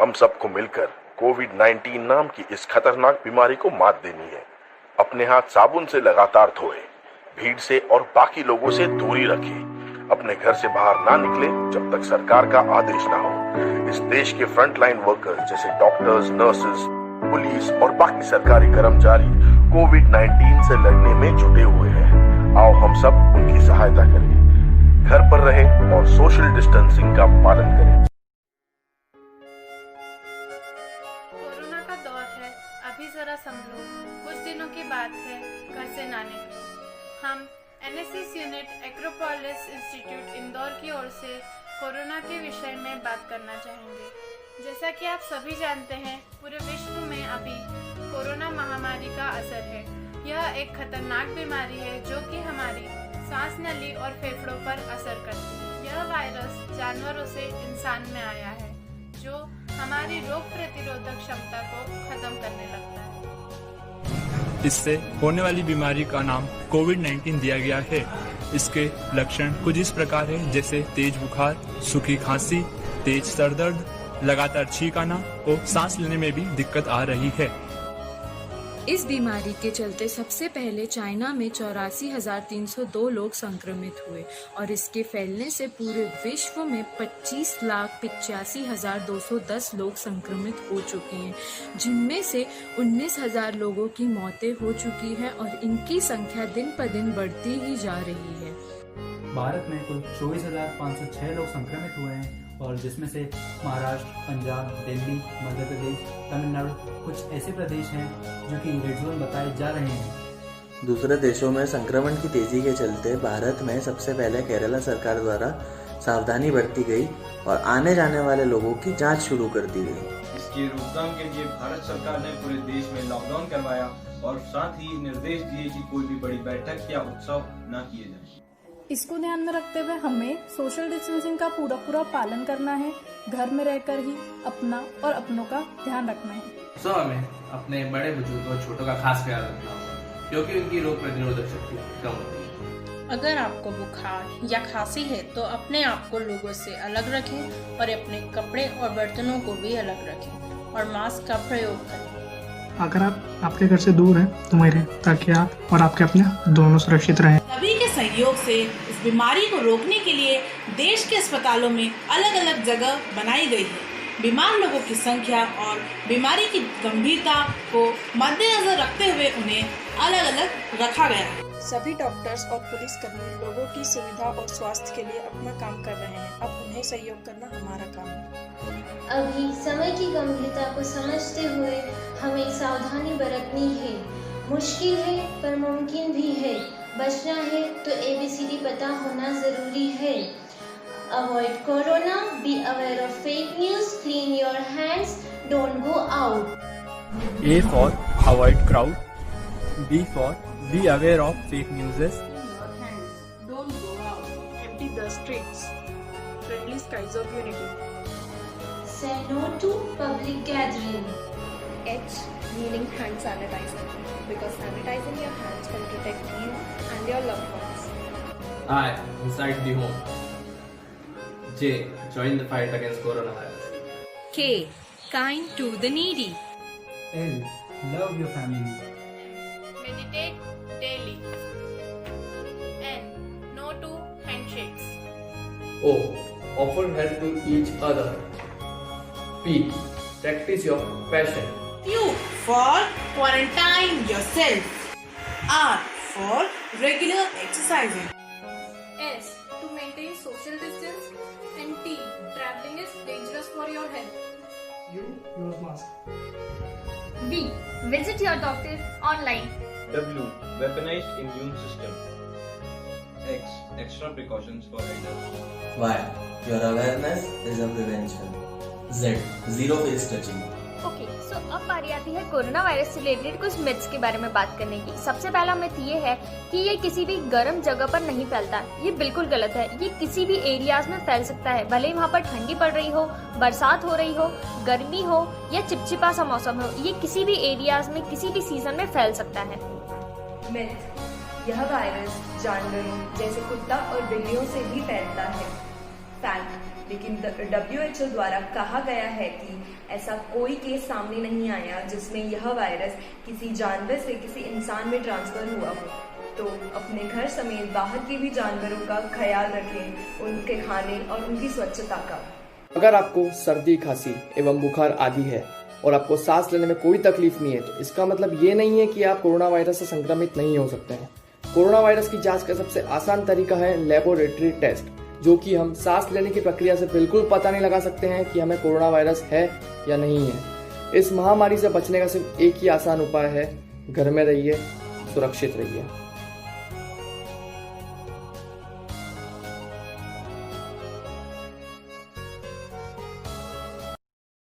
हम सबको मिलकर कोविड-19 नाम की इस खतरनाक बीमारी को मात देनी है। अपने हाथ साबुन से लगातार धोएं, भीड़ से और बाकी लोगों से दूरी रखें, अपने घर से बाहर ना निकले जब तक सरकार का आदेश ना हो। इस देश के फ्रंटलाइन वर्कर्स जैसे डॉक्टर्स, नर्सेस, पुलिस और बाकी सरकारी कर्मचारी कोविड-19 से लड़ने में जुटे हुए हैं। आओ हम सब उनकी सहायता करें, घर पर रहें और सोशल डिस्टेंसिंग का पालन करें। कोरोना का दौर है, अभी जरा संभलो, कुछ दिनों की बात है, घर से ना निकलो। हम NSS unit Acropolis institute Indore की ओर से कोरोना के विषय में बात करना चाहेंगे। जैसा कि आप सभी जानते हैं, पूरे विश्व में अभी कोरोना महामारी का असर है। यह एक खतरनाक बीमारी है जो कि हमारी सांस नली और फेफड़ों पर असर करती है। यह वायरस जानवरों से इंसान में आया है, जो हमारी रोग प्रतिरोधक क्षमता को खत्म करने लगता है। इससे होने वाली बीमारी का नाम कोविड-19 दिया गया है। इसके लक्षण कुछ इस प्रकार है, जैसे तेज बुखार, सूखी खांसी, तेज सर दर्द, लगातार छींक आना और सांस लेने में भी दिक्कत आ रही है। इस बीमारी के चलते सबसे पहले चाइना में 84,302 लोग संक्रमित हुए और इसके फैलने से पूरे विश्व में 25,85,210 लोग संक्रमित हो चुके हैं, जिनमें से 19,000 लोगों की मौतें हो चुकी हैं और इनकी संख्या दिन पर दिन बढ़ती ही जा रही है। भारत में कुल 24,506 लोग संक्रमित हुए हैं और जिसमें से महाराष्ट्र, पंजाब, दिल्ली, मध्य प्रदेश, तमिलनाडु कुछ ऐसे प्रदेश हैं जो कि रेड जोन बताए जा रहे हैं। दूसरे देशों में संक्रमण की तेजी के चलते भारत में सबसे पहले केरला सरकार द्वारा सावधानी बरती गई और आने जाने वाले लोगों की जांच शुरू कर दी गई। इसके रोकथाम के लिए भारत सरकार ने पूरे देश में लॉकडाउन करवाया और साथ ही निर्देश दिए कि कोई भी बड़ी बैठक या उत्सव न किए जाए। इसको ध्यान में रखते हुए हमें सोशल डिस्टेंसिंग का पूरा पालन करना है। घर में रहकर ही अपना और अपनों का ध्यान रखना है। तो हमें अपने बड़े बुजुर्ग और छोटों का खास ख्याल रखना होगा, क्योंकि उनकी रोग प्रतिरोधक शक्ति कम होती है। अगर आपको बुखार या खांसी है तो अपने आप को लोगों से अलग रखें और अपने कपड़े और बर्तनों को भी अलग रखें और मास्क का प्रयोग करें। अगर आप आपके घर से दूर हैं तो वहीं रहें, ताकि आप और आपके अपने दोनों सुरक्षित रहें। सभी के सहयोग से इस बीमारी को रोकने के लिए देश के अस्पतालों में अलग अलग जगह बनाई गई है। बीमार लोगों की संख्या और बीमारी की गंभीरता को मद्देनजर रखते हुए उन्हें अलग अलग रखा गया है। सभी डॉक्टर्स और पुलिसकर्मी लोगों की सुविधा और स्वास्थ्य के लिए अपना काम कर रहे हैं। अब उन्हें सहयोग करना हमारा काम है। अभी समय की गंभीरता को समझते हुए हमें सावधानी बरतनी है। मुश्किल है पर मुमकिन भी है। बचना है तो ABCD पता होना जरूरी है। Avoid corona, be aware of fake news, clean your hands, don't go out. A for avoid crowd, B for be aware of fake news. Clean your hands, don't go out. Empty the streets. Friendly skies of unity. Say no to public gathering. H meaning hand sanitizer, because sanitizing your hands will protect you and your loved ones. I inside the home. J join the fight against coronavirus. K kind to the needy. L love your family. Meditate daily. N no to handshakes. O offer help to each other. P practice your passion. Q for quarantine yourself. R for regular exercising. S to maintain social distance. And T, traveling is dangerous for your health. You use mask. B, visit your doctor online. W weaponized immune system. X extra precautions for elders. Y your awareness is a prevention. Z zero face touching. Okay, so अब बारी आती है corona virus से related कुछ myths के बारे में बात करने की। सबसे पहला मिथ ये है कि ये किसी भी गर्म जगह पर नहीं फैलता। ये बिल्कुल गलत है। ये किसी भी एरियाज में फैल सकता है, भले ही वहाँ पर ठंडी पड़ रही हो, बरसात हो रही हो, गर्मी हो या चिपचिपा सा मौसम हो। ये किसी भी एरियाज में किसी भी सीजन में फैल सकता है। मिथ, यह वायरस जानवरों जैसे कुत्ता और बिल्लियों से भी फैलता है। फैक्ट, लेकिन WHO द्वारा कहा गया है कि ऐसा कोई केस सामने नहीं आया जिसमें यह वायरस किसी जानवर से किसी इंसान में ट्रांसफर हुआ हो। तो अपने घर समेत बाहर के भी जानवरों का ख्याल रखें, उनके खाने और उनकी स्वच्छता का। अगर आपको सर्दी, खांसी एवं बुखार आदि है और आपको सांस लेने में कोई तकलीफ नहीं है, तो इसका मतलब ये नहीं है कि आप कोरोना वायरस से संक्रमित नहीं हो सकते हैं। कोरोना वायरस की जांच का सबसे आसान तरीका है लेबोरेटरी टेस्ट, जो कि हम सांस लेने की प्रक्रिया से बिल्कुल पता नहीं लगा सकते हैं कि हमें कोरोना वायरस है या नहीं है। इस महामारी से बचने का सिर्फ एक ही आसान उपाय है, घर में रहिए, सुरक्षित रहिए।